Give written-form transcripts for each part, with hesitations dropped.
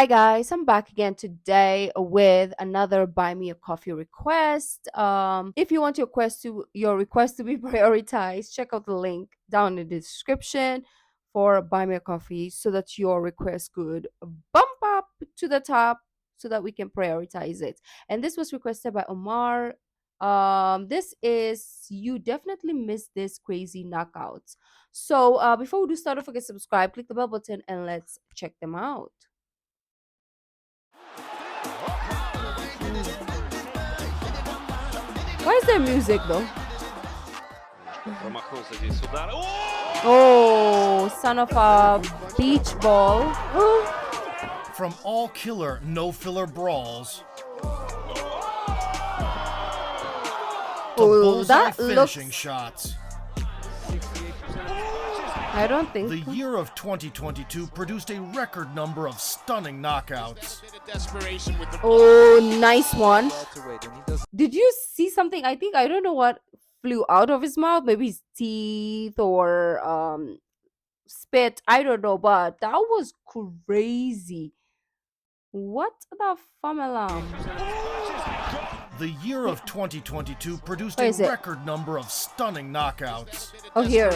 Hi guys, I'm back again today with another buy me a coffee request. If you want your request to be prioritized, check out the link down in the description for buy me a coffee so that your request could bump up to the top so that we can prioritize it. And this was requested by Omar. This is you definitely missed this crazy knockouts. So before we do start, don't forget to subscribe, click the bell button, and let's check them out. Why is there music though? Промахнулся здесь удар. Oh, son of a beach ball. From all killer, no filler brawls to Oh, bullseye that finishing looks. shots. I don't think. The year of 2022 produced a record number of stunning knockouts. Oh, nice one. Did you see something? I don't know what flew out of his mouth. Maybe his teeth or spit. I don't know, but that was crazy. What the famalam? The year of 2022 produced Where a is it? record number of stunning knockouts. Oh, here.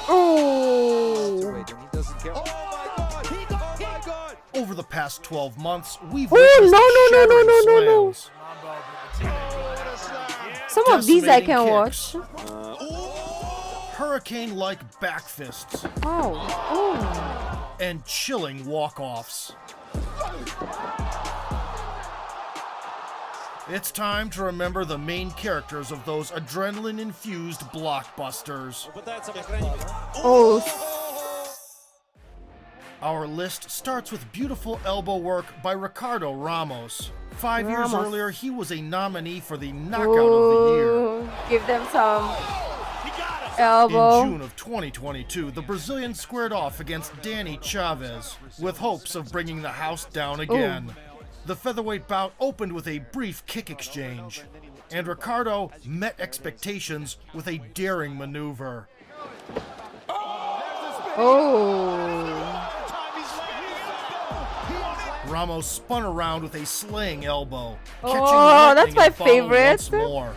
Oh. Over the past 12 months, we've Oh, witnessed no. shattering slams, Some of these I decimating can kicks, watch. hurricane-like back fists, Oh. and chilling walk-offs. It's time to remember the main characters of those adrenaline-infused blockbusters. Oh. Our list starts with beautiful elbow work by Ricardo Ramos. 5 years Ramos. earlier, he was a nominee for the Knockout of the Year. Ooh, give them some elbow. In June of 2022, the Brazilian squared off against Danny Chavez, with hopes of bringing the house down again. The featherweight bout opened with a brief kick exchange, and Ricardo met expectations with a daring maneuver. Oh. Ramos spun around with a slaying elbow, Oh, catching that's lightning my and following favorite. once more.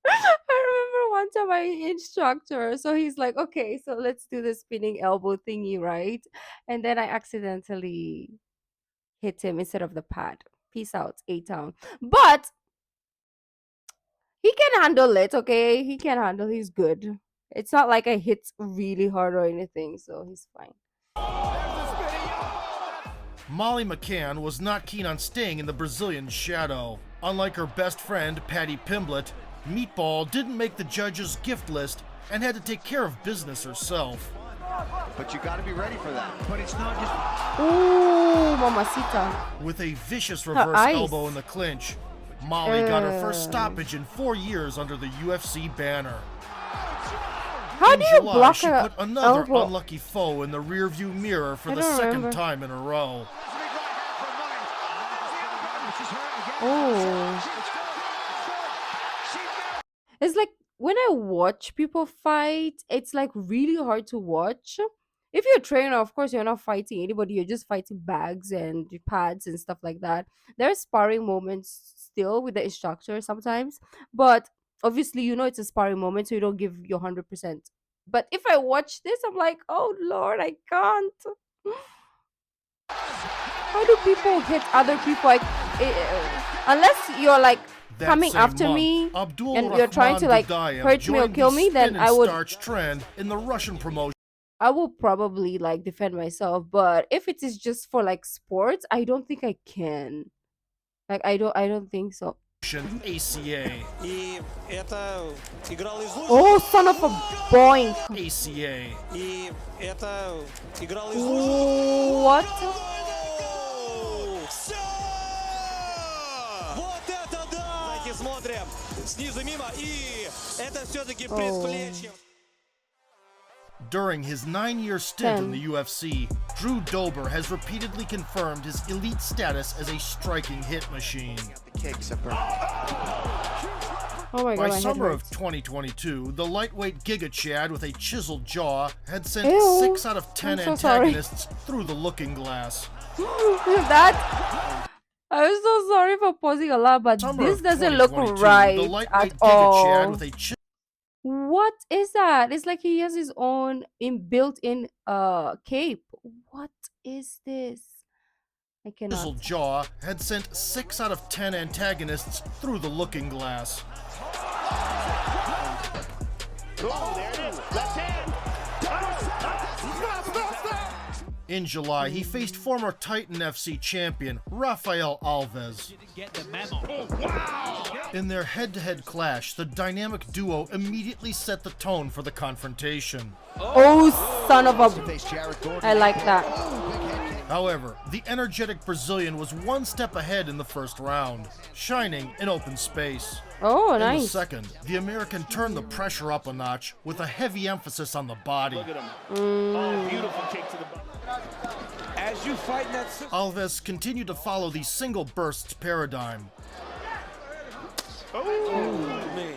I remember one time my instructor, so he's like, okay, so let's do the spinning elbow thingy, right? And then I accidentally hit him instead of the pad. Peace out, A-Town. But he can handle it, okay? He can handle, he's good. It's not like I hit really hard or anything, so he's fine. Molly McCann was not keen on staying in the Brazilian shadow. Unlike her best friend, Patty Pimblett, Meatball didn't make the judges' gift list and had to take care of business herself. But you got to be ready for that. But it's not just. Ooh, mamacita. With a vicious reverse eyes. elbow in the clinch, Molly got her first stoppage in 4 years under the UFC banner. How In do you July, block she a put another elbow? unlucky foe in the rearview mirror for I the don't second remember. time in a row. Oh. It's like when I watch people fight, it's like really hard to watch. If you're a trainer, of course, you're not fighting anybody, you're just fighting bags and pads and stuff like that. There's sparring moments still with the instructor sometimes, but obviously, you know, it's a sparring moment, so you don't give your 100%. But if I watch this, I'm like, oh Lord, I can't. How do people hit other people? Unless you're like That coming same after month, me Abdul and you're trying to like Rahman Dudayev hurt me or joined kill the me, then spin I and would starch trend in the Russian promotion I will probably like defend myself. But if it is just for like sports, I don't think I can. Like I don't think so. ACA. И это играл из лучших. Oh, son of a boink. ACA. И это играл из What? Всё! Вот это да! Давайте смотрим. Снизу мимо. И это все-таки предплечье. During his 9-year stint in 10. the UFC, Drew Dober has repeatedly confirmed his elite status as a striking hit machine. The kicks up her. Oh my god, By my head summer of hurts. 2022, the lightweight Giga Chad with a chiseled jaw had sent Ew. 6 out of 10 I'm so sorry. antagonists through the looking glass. That I'm so sorry for pausing a lot, but Summer this of doesn't look 2022, the right lightweight at Giga Chad all. with a chiseled What is that? It's like he has his own built-in cape. What is this? I cannot. jaw had sent 6 out of 10 antagonists through the looking glass. Oh, there it is. Left hand. In July, he faced former Titan FC champion Rafael Alves. In their head-to-head clash, the dynamic duo immediately set the tone for the confrontation. Oh, son of a... I like that. However, the energetic Brazilian was one step ahead in the first round, shining in open space. Oh, In the nice. second, the American turned the pressure up a notch with a heavy emphasis on the body. Oh, beautiful kick to the body. As you fight in that... Alves continued to follow the single bursts paradigm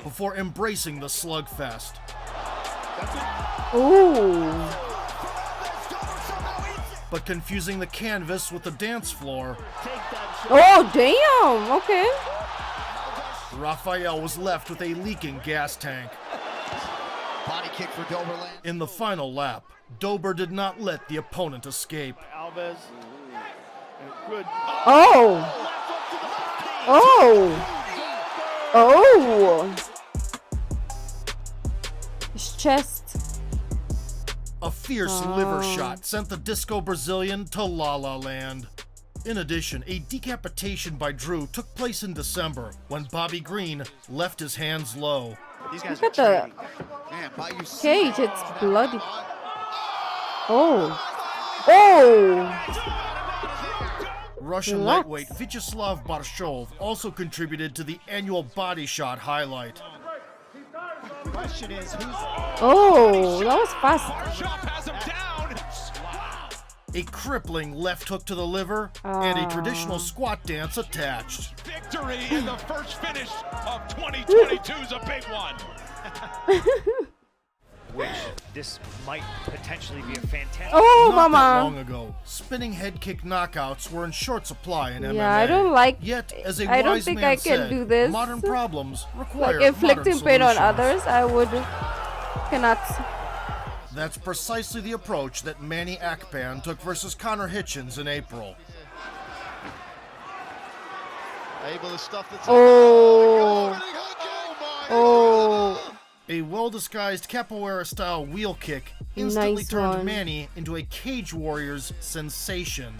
before embracing the slugfest. Ooh. But confusing the canvas with the dance floor, Oh, damn. Okay. Rafael was left with a leaking gas tank. Body kick for Dober. In the final lap, Dober did not let the opponent escape. Alves. Good. Oh. Oh. Oh. His chest. A fierce liver shot sent the disco Brazilian to La La Land. In addition, a decapitation by Drew took place in December when Bobby Green left his hands low. These guys Look are at the training. Man, Baguio City. cage. It's bloody. Oh. Oh. Russian Relax. lightweight Vyacheslav Barshov also contributed to the annual body shot highlight. Question is, who's Oh. That was fast. Has him down. A crippling left hook to the liver and a traditional squat dance attached. Victory in the first finish of 2022 is a big one. Which this might potentially be a fantastic. Oh, Not that mama. long ago, spinning head kick knockouts were in short supply in MMA. Yeah, I don't like. Yet, as a I don't wise think man I can said, do this. modern problems require Like inflicting modern pain on solutions. others, I would cannot. That's precisely the approach that Manny Akpan took versus Connor Hitchens in April. able to stuff the Oh. Oh. A well-disguised capoeira-style wheel kick instantly Nice turned one. Manny into a Cage Warriors sensation.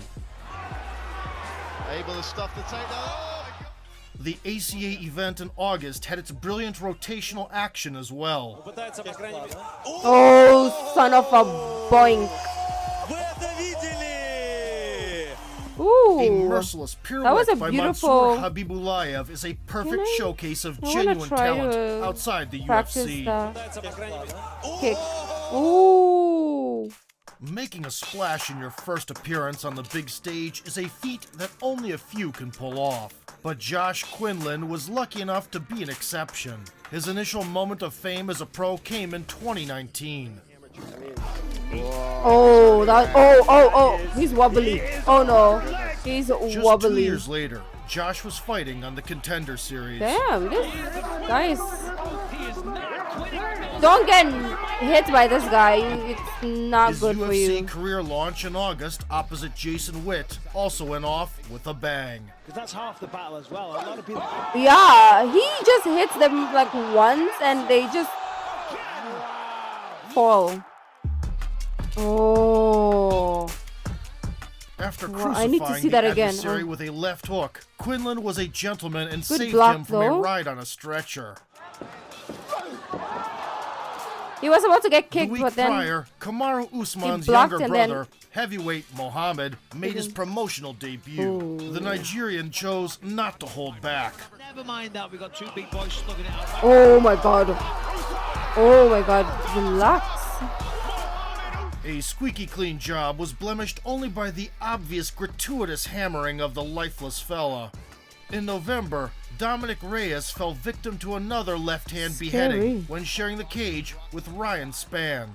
Able to stuff the takedown. Oh, my God. The ACA event in August had its brilliant rotational action as well. Пытается, по крайней мере. Oh, son of a boink. Вы это видели? A Ooh. merciless That pirouette was a by beautiful- Mansour Habibulayev is a perfect I- showcase of I wanna genuine try talent to outside the Practice UFC. the Пытается, по крайней мере. kick. Ooh. Making a splash in your first appearance on the big stage is a feat that only a few can pull off. But Josh Quinlan was lucky enough to be an exception. His initial moment of fame as a pro came in 2019. Oh, that. Oh. He's wobbly. Oh no. He's Just 2 wobbly. years later, Josh was fighting on the Contender Series. Damn, this guy is. Don't get hit by this guy. It's not His good for UFC you. career launch in August opposite Jason Witt also went off with a bang. Because that's half the battle as well. A lot of people. Yeah, he just hits them like once and they just fall. Oh. After Wow, I need to crucifying see the that again. adversary Oh. with a left hook, Quinlan was a gentleman and Good saved block, him from a though. ride on a stretcher. He was about to get The kicked, week but then prior, Kamaru Usman's blocked younger and then- brother, heavyweight Mohammed, made his promotional debut. The Nigerian chose not to hold back. Never mind that. We've got two big boys slugging it out. oh my god. Oh my god. Relax. A squeaky clean job was blemished only by the obvious gratuitous hammering of the lifeless fella. In November, Dominic Reyes fell victim to another left-hand Scary. beheading when sharing the cage with Ryan Spann.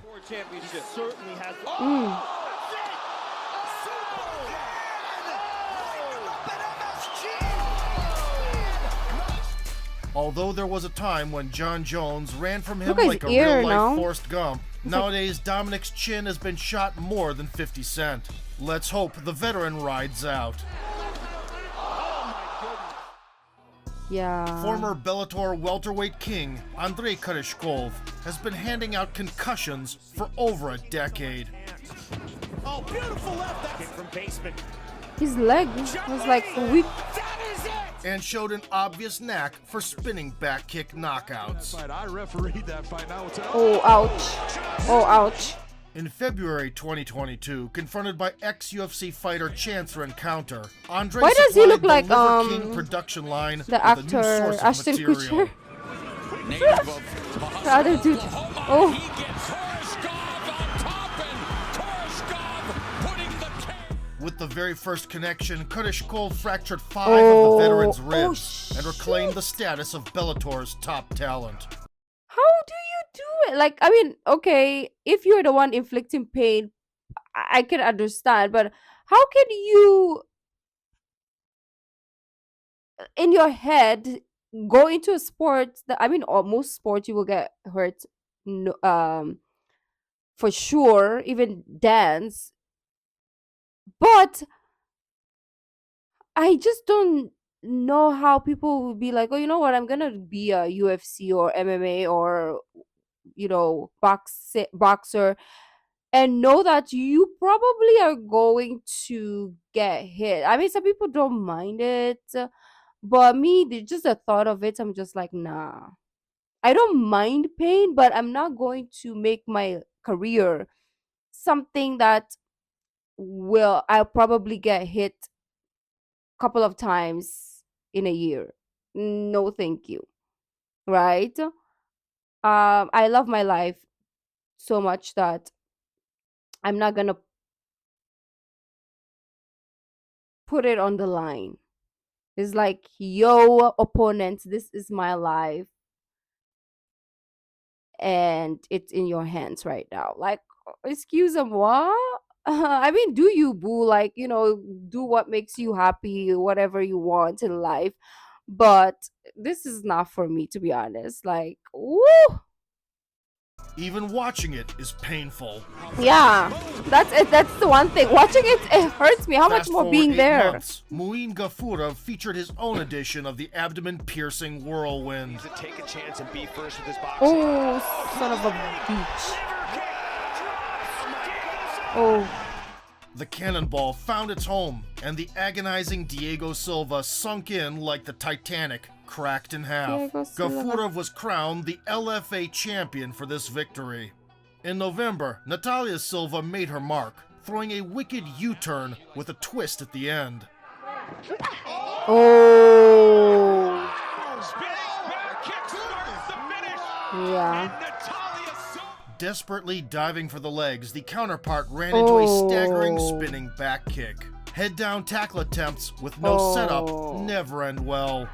Although there was a time when John Jones ran from him Look at like a his ear, real-life no? Forrest Gump, nowadays Dominic's chin has been shot more than 50 Cent. Let's hope the veteran rides out. Yeah. Former Bellator welterweight king Andrei Koreshkov has been handing out concussions for over a decade. Oh, beautiful left. Kick from basement. His leg was like weak. And showed an obvious knack for spinning back kick knockouts. I refereed that fight. Now it's Oh, ouch. Oh, ouch. In February 2022, confronted by ex-UFC fighter Chandler Encounter, Andre Why does he look supplied like, the Liver King production line the with a actor new source of Ashton material. Kutcher? The other dude. Oh. With the very first connection, Koreshkov fractured 5 Oh. of the veteran's Oh, ribs and reclaimed the status of Bellator's top talent. How do you do it? Like, I mean, okay, if you're the one inflicting pain, I can understand, but how can you, in your head, go into a sport that, I mean, most sports you will get hurt, for sure, even dance, but I just don't know how people would be like, oh, you know what, I'm gonna be a UFC or MMA or boxer, and know that you probably are going to get hit. I mean, some people don't mind it, but me, just the thought of it, I'm just like, nah. I don't mind pain, but I'm not going to make my career something that I'll probably get hit a couple of times in a year. No, thank you. Right? I love my life so much that I'm not gonna put it on the line. It's like, yo, opponent, this is my life, and it's in your hands right now. Like, excuse them, what? I mean, do you, boo? Like, do what makes you happy, whatever you want in life. But this is not for me, to be honest. Like, woo! Even watching it is painful. Yeah, that's it. That's the one thing. Watching it, it hurts me. How much Fast more forward being 8 there? months, Muin Gafurov featured his own edition of the abdomen-piercing whirlwind. To take a chance and be first with his boxing. Oh, son of a bitch. Oh. The cannonball found its home, and the agonizing Diego Silva sunk in like the Titanic, cracked in half. Diego Silva. Gafurov was crowned the LFA champion for this victory. In November, Natalia Silva made her mark, throwing a wicked U-turn with a twist at the end. Oh. Yeah. Desperately diving for the legs, the counterpart ran into a staggering Oh. spinning back kick. Head-down tackle attempts with no setup never end well.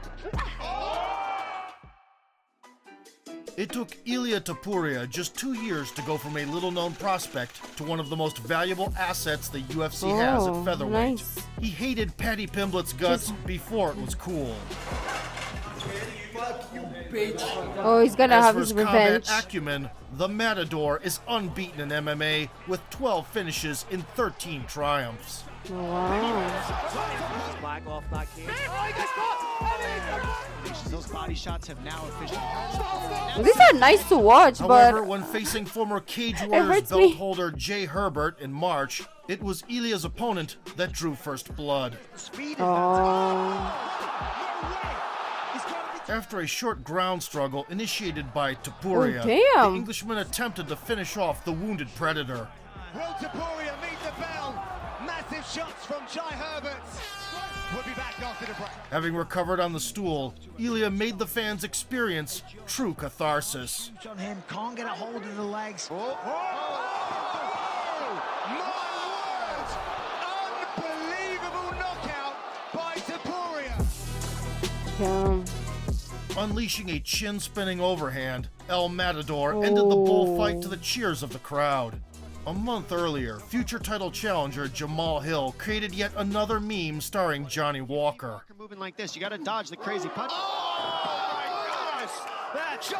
It took Ilia Topuria just 2 years to go from a little-known prospect to one of the most valuable assets the UFC has at featherweight. Nice. He hated Paddy Pimblett's guts before it was cool. Oh, he's gonna As have for his his combat revenge. acumen, the Matador is unbeaten in MMA with 12 finishes in 13 triumphs. Wow. Flag off, not kick. Those body shots have now officially. These are nice to watch, However, but when facing former Cage Warriors hurts belt me. holder Jay Herbert in March, it was Ilia's opponent that drew first blood. After a short ground struggle initiated by Topuria, damn. the Englishman attempted to finish off the wounded Predator. Will Topuria meet the bell? Massive shots from Jai Herbert. We'll be back after the break. Having recovered on the stool, Ilia made the fans experience true catharsis. On him, can't get a hold of the legs. My word! Unbelievable knockout by Topuria. yeah. Unleashing a chin-spinning overhand, El Matador ended the bullfight to the cheers of the crowd. A month earlier, future title challenger Jamal Hill created yet another meme starring Johnny Walker. Moving like this, you got to dodge the crazy punch. That's it.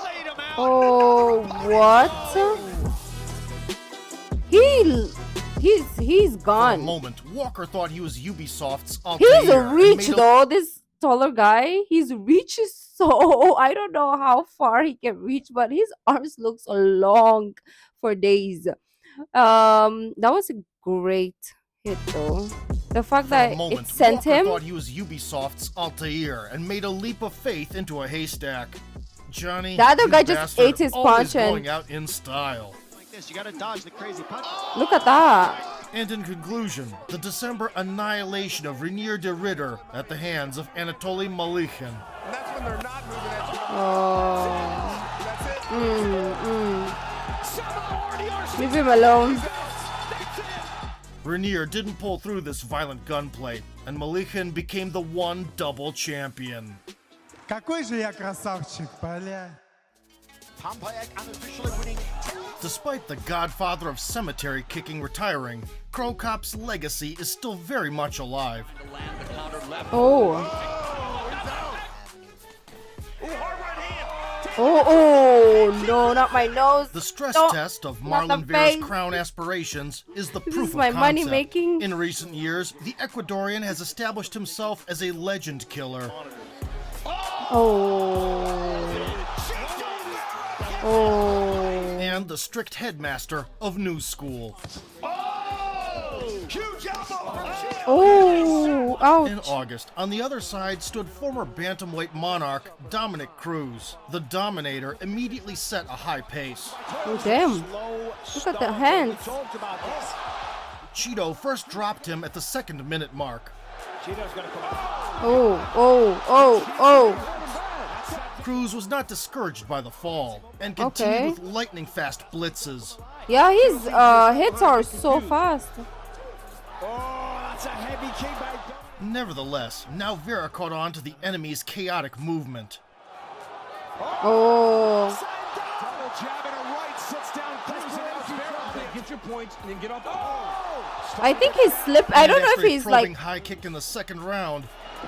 Laid him out. Oh, what? He's For a gone. moment, Walker thought he was Ubisoft's He's a Altair and reach made though. This taller guy, his reach is so I don't know how far he can reach, but his arms look so long for days. That was a great hit though. The fact For a that it moment, sent Walker him. thought he was Ubisoft's Altair and made a leap of faith into a haystack. Johnny, The other you guy just bastard, ate his always punch and- going out in style. Like this, you got to dodge the crazy punch. Look at that. And in conclusion, the December annihilation of Rainier de Ridder at the hands of Anatoly Malikhin. And that's when they're not moving at you. Oh. That's it. Somehow RDR's Leave him alone. Rainier didn't pull through this violent gunplay, and Malikhin became the one double champion. Какой же я красавчик, бля. Tom Payak unofficially winning. Despite the godfather of cemetery kicking retiring, Crow Cop's legacy is still very much alive. Oh. Oh, no, not my nose. The stress No, test of not the Marlon Vera's face. crown aspirations is the This proof is of my concept. money making. In recent years, the Ecuadorian has established himself as a legend killer. Oh. Oh. And the strict headmaster of New School. Oh. In Ouch. August, on the other side stood former bantamweight monarch Dominic Cruz. The Dominator immediately set a high pace. Oh, damn. Look at the hands. Cheeto first dropped him at the 2nd minute mark. Oh. Cruz was not discouraged by the fall and continued Okay. with lightning fast blitzes. Yeah, his hits are so fast. That's a heavy kick by Nevertheless, now Vera caught on to the enemy's chaotic movement. Oh. double jab and a right, sits down, get your points and then get up. I think he slipped. I And don't know if after a he's probing like. high kick in the 2nd round,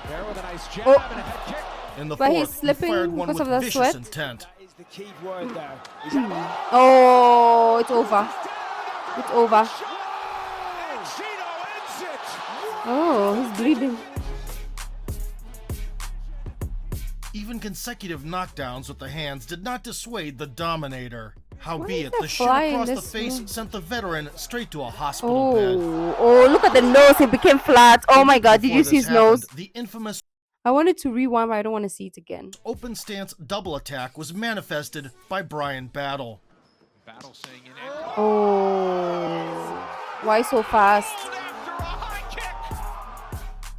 There with a nice jab Oh. and a head kick. in the But 4th, he's slipping he fired one because with of the vicious sweat? intent. Is the key word there. Oh, it's over. It's over. And Cheeto ends it. Oh, he's bleeding. Even consecutive knockdowns with the hands did not dissuade the Dominator. Howbeit, there the shin fly in across the this face room? sent the veteran straight to a hospital bed. Oh, look at the nose. It became flat. Oh my god, did Before you see this his nose? happened, the infamous I wanted to rewind, but I don't want to see it again. open stance double attack was manifested by Brian Battle. Battle saying in Oh. Why so fast?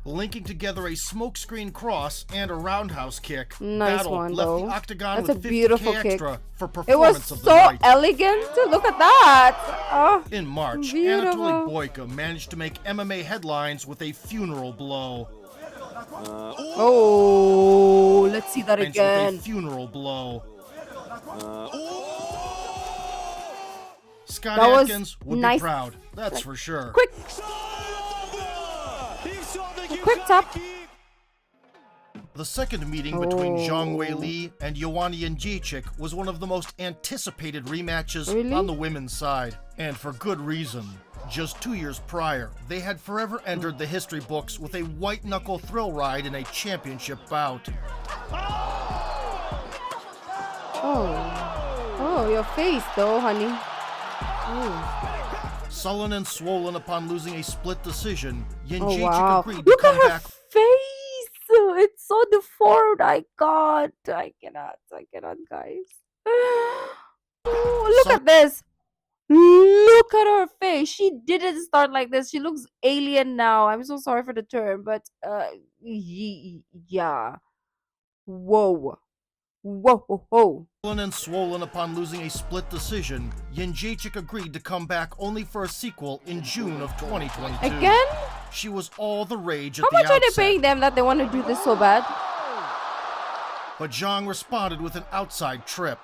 Linking together a smokescreen cross and a roundhouse kick, Nice Battle one, left though. the octagon That's with a 50K beautiful kick. extra for It was performance of the so night. elegant. Look at that. Oh. In March, Beautiful. Anatoly Boyka managed to make MMA headlines with a funeral blow. Oh, let's see that With again. a funeral blow. Scott That was Atkins would nice. be proud, that's for sure. Quick tap. The second meeting between Zhang Oh. Weili and Joanna Jędrzejczyk was one of the most anticipated rematches Really? on the women's side, and for good reason. Just 2 years prior, they had forever entered the history books with a white-knuckle thrill ride in a championship bout. Oh, your face though, honey. Sullen and swollen upon losing a split decision, Oh Jędrzejczyk wow. agreed to Look come at her back. face. It's so deformed. I cannot, guys. Oh, look at this. Look at her face. She didn't start like this. She looks alien now. I'm so sorry for the term, but yeah. Whoa. Sullen and swollen upon losing a split decision, Jędrzejczyk agreed to come back only for a sequel in June of 2022. Again? She was all the rage at How the much are they outset. paying them that they want to do this so bad? but Zhang responded with an outside trip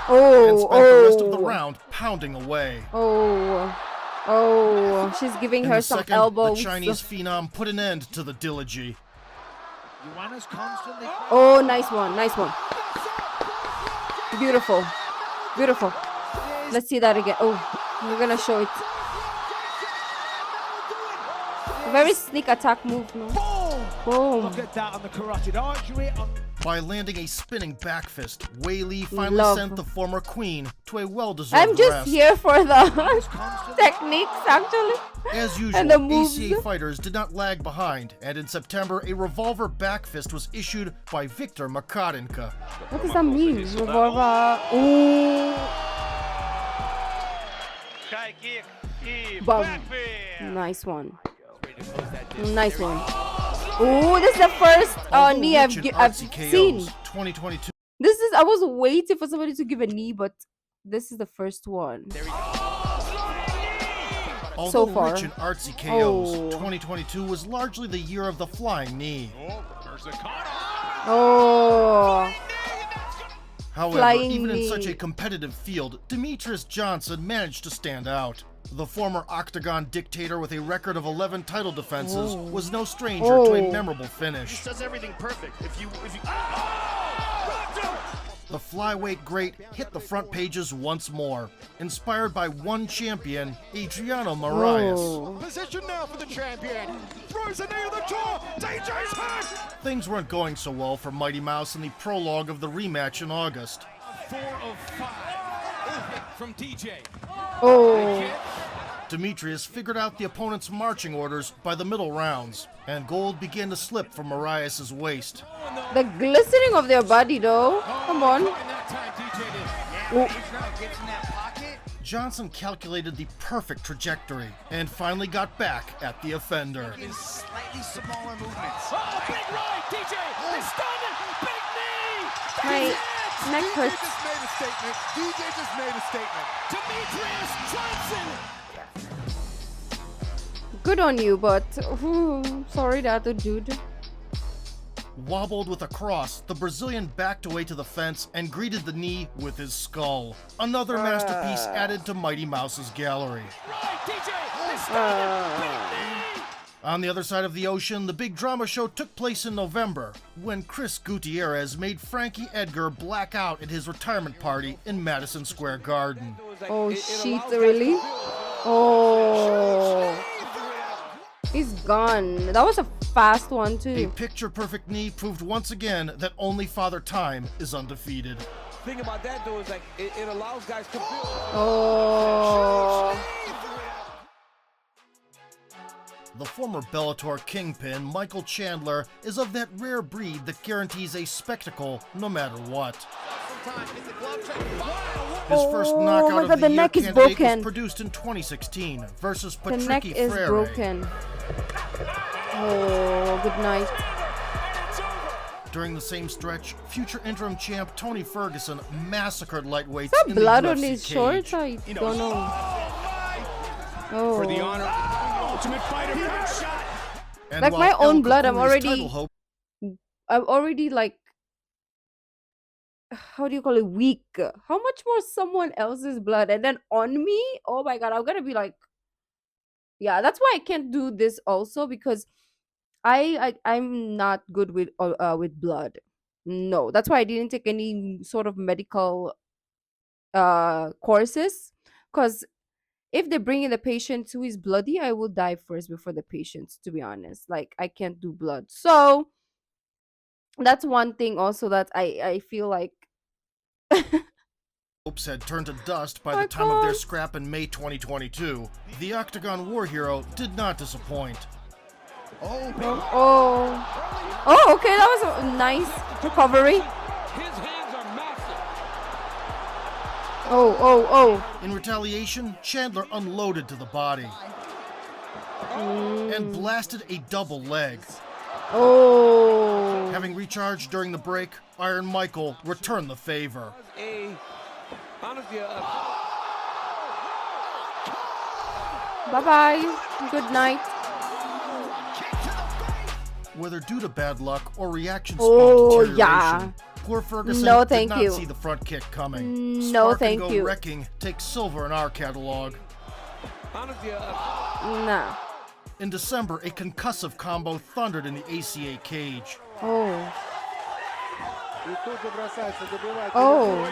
Oh, and spent the rest of the round pounding away. She's giving In her the some second, elbows. the Chinese phenom put an end to the Dilogy. Oh, nice one, nice one. Beautiful, beautiful. Let's see that again. Oh, we're gonna show it. Very sneak attack move, no? Boom. Look at that on the carotid artery. By landing a spinning back fist, Weili finally Love. sent the former queen to a well-deserved I'm just rest. here for the techniques, actually. As And the usual, moves. ACA fighters did not lag behind, and in September, a revolver back fist was issued by Viktor Makarenko. What does that mean? Revolver. Ooh. Bum. Nice one. Nice one. Ooh, this is the first Although knee rich in I've artsy KOs, seen. 2022 This is, I was waiting for somebody to give a knee, but this is the first one. Although far. rich in artsy KOs, Oh. 2022 was largely the year of the flying knee. Oh. However, Flying even in knee. such a competitive field, Demetrius Johnson managed to stand out. The former Octagon dictator with a record of 11 title defenses was no stranger to a Oh. memorable finish. Does everything perfect. If you The flyweight great hit the front pages once more, inspired by one champion, Adriano Moraes. Oh. position now for the champion. Throws a knee to the jaw. DJ's hurt. Things weren't going so well for Mighty Mouse in the prologue of the rematch in August. 4 of 5 from DJ. Oh. Demetrius figured out the opponent's marching orders by the middle rounds, and gold began to slip from Moraes' waist. The glistening of their body, though. Come on. That time DJ did. Oh. Gets in that pocket. Johnson calculated the perfect trajectory and finally got back at the offender. In slightly smaller movements. Oh, big right, DJ. He's stunned. Big knee. My neck hurts. just made a statement. DJ just made a statement. Demetrius Johnson. Good on you, but sorry, the other dude. Wobbled with a cross, the Brazilian backed away to the fence and greeted the knee with his skull. Another masterpiece added to Mighty Mouse's gallery. Right, DJ. He's stunned. Big knee. On the other side of the ocean, the big drama show took place in November, when Chris Gutierrez made Frankie Edgar black out at his retirement party in Madison Square Garden. Oh, shit, really? Oh. He's gone. That was a fast one, A too. picture-perfect knee proved once again that only Father Time is undefeated. Thing about that though is like it allows guys to feel. Oh. The former Bellator kingpin, Michael Chandler, is of that rare breed that guarantees a spectacle no matter what. His first Oh knockout my of God, the the year neck is candidate broken. was produced in 2016 versus The neck Patricky is Freire. broken. Oh, good night. During the same stretch, future interim champ Tony Ferguson massacred lightweights Is that in blood the on UFC his cage. shorts? I don't know. Oh. For the honor, Ultimate Fighter big shot. And Like while my own El blood, I'm Kakuri's title hope I'm already like, how do you call it, weak. How much more someone else's blood and then on me? Oh my God, I'm gonna be like, yeah, that's why I can't do this also, because I'm not good with blood. No, that's why I didn't take any sort of medical courses, because if they bring in the patient who is bloody, I will die first before the patient, to be honest. Like, I can't do blood. So that's one thing also that I feel like hopes had turned to dust by My the time of their God. scrap in May 2022. The Octagon War Hero did not disappoint. oh okay, that was a nice recovery. His hands are massive. Oh In retaliation, Chandler unloaded to the body and blasted a double leg. oh Having recharged during the break, Iron Michael returned the favor. Honestly, bye-bye, good night. whether due to bad luck or reaction Oh, speed deterioration. yeah. Poor Ferguson No, did thank not you. see the front kick coming. No, Spark thank and Go you. Wrecking takes silver in our catalog. Nah. In December, a concussive combo thundered in the ACA cage. Oh. Oh.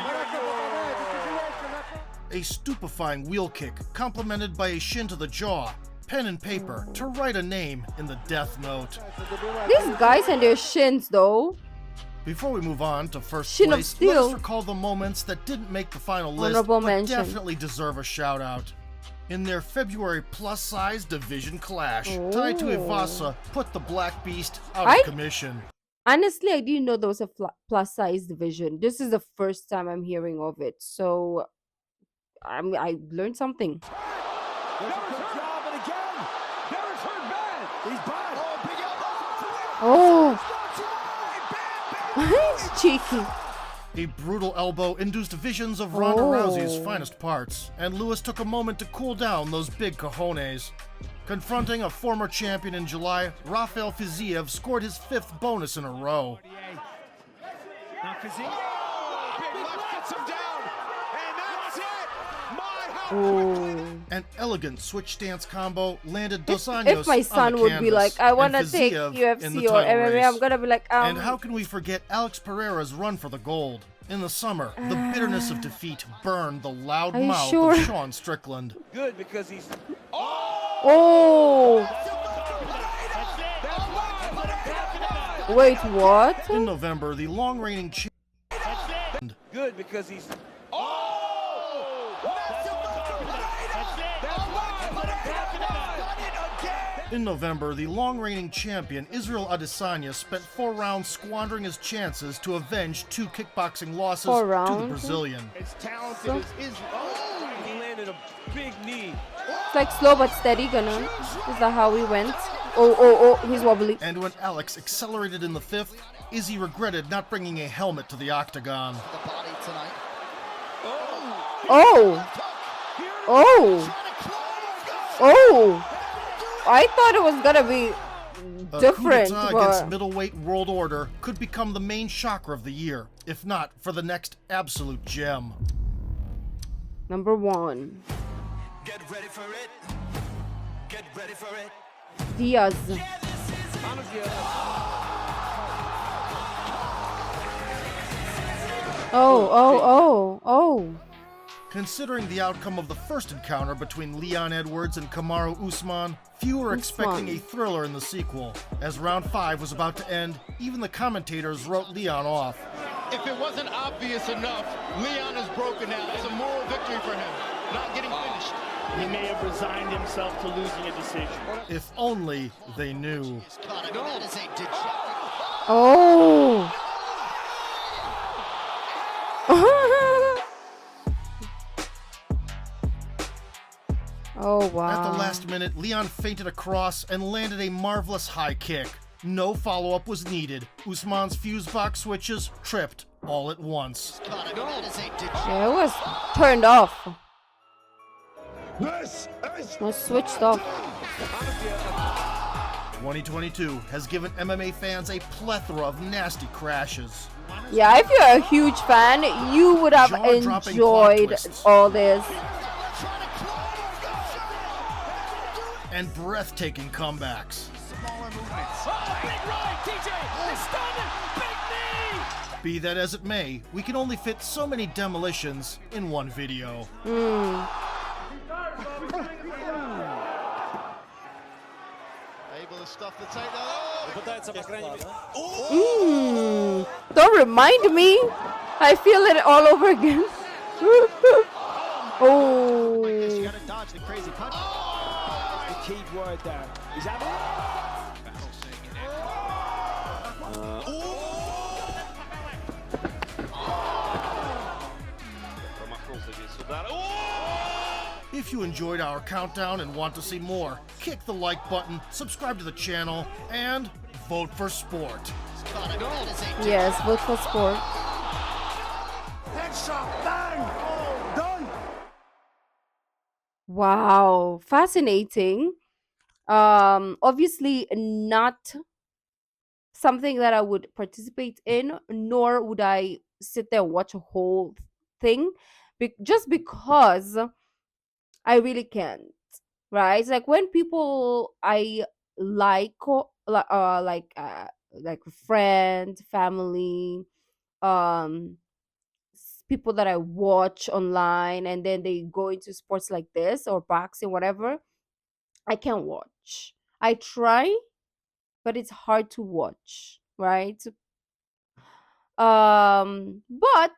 A stupefying wheel kick, complemented by a shin to the jaw, pen and paper to write a name in the death note. These guys and their shins, though. Before we move on to first Shin of place, let us steel. recall the moments that didn't make the final list, Honorable but mention. definitely deserve a shout out. In their February plus-size division clash, Tai Tuivasa put the Black Beast out of commission. Honestly, I didn't know there was a plus size division. This is the first time I'm hearing of it. So I learned something. Oh, it's cheeky. A brutal elbow induced visions of Ronda Rousey's finest parts, and Lewis took a moment to cool down those big cojones. Confronting a former champion in July, Rafael Fiziev scored his 5th bonus in a row. Now Fiziev. Big left gets him down. And that's it. My how Oh. An elegant switch stance combo landed Dos If Anjos my on son the would be canvas, like, I want to and take Fiziev in UFC the or title MMA, race. I'm gonna be like, And how can we forget Alex Pereira's run for the gold? In the summer, the bitterness of defeat burned the loud Are you mouth sure? of Sean Strickland. Good, because he's... Oh. Wait, what? In November, the long-reigning champion Good, because he's... In November, the long-reigning champion Israel Adesanya spent 4 rounds squandering his chances to avenge 2 kickboxing losses 4 to the rounds? Brazilian. As talented as Israel. He landed a big knee. It's like slow but steady, ganun. Is that how we went? Oh, he's wobbly. And when Alex accelerated in the 5th, Izzy regretted not bringing a helmet to the octagon. Oh. Oh. Oh. I thought it was gonna be A different, coup d'etat against but middleweight world order could become the main chakra of the year, if not for the next absolute gem. number 1. Get ready for it. Get ready for it. Diaz. Oh. Considering the outcome of the first encounter between Leon Edwards and Kamaru Usman, few were expecting a thriller in the sequel. As round 5 was about to end, even the commentators wrote Leon off. If it wasn't obvious enough, Leon is broken now. It's a moral victory for him, not getting finished. He may have resigned himself to losing a decision. If only they knew. Oh. Oh, wow. At the last minute, Leon feinted across and landed a marvelous high kick. No follow-up was needed. Usman's fuse box switches tripped all at once. Yeah, it was turned off. Was switched off. 2022 has given MMA fans a plethora of nasty crashes. Yeah, if you're a huge fan, you would have Jaw-dropping plot enjoyed twists. all this. And breathtaking comebacks. Be that as it may, we can only fit so many demolitions in one video. Able to stuff the takedown. Don't remind me. I feel it all over again. Oh. You gotta dodge the crazy punch. The key word there. Is that If you enjoyed our countdown and want to see more, kick the like button, subscribe to the channel, and vote for sport. Yes, vote for sport. Headshot, bang! Done! Wow, fascinating. Obviously not something that I would participate in, nor would I sit there and watch a whole thing, just because I really can't. Right? It's like when people I like, like a friend, family, um, people that I watch online, and then they go into sports like this or boxing, whatever. I can't watch. I try, but it's hard to watch, right? But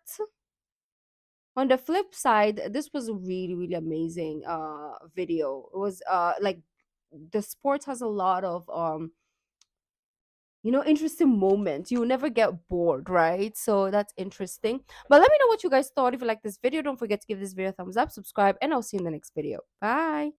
on the flip side, this was a really, really amazing video. It was like the sport has a lot of interesting moments. You will never get bored, right? So that's interesting. But let me know what you guys thought. If you like this video, don't forget to give this video a thumbs up, subscribe, and I'll see you in the next video. Bye.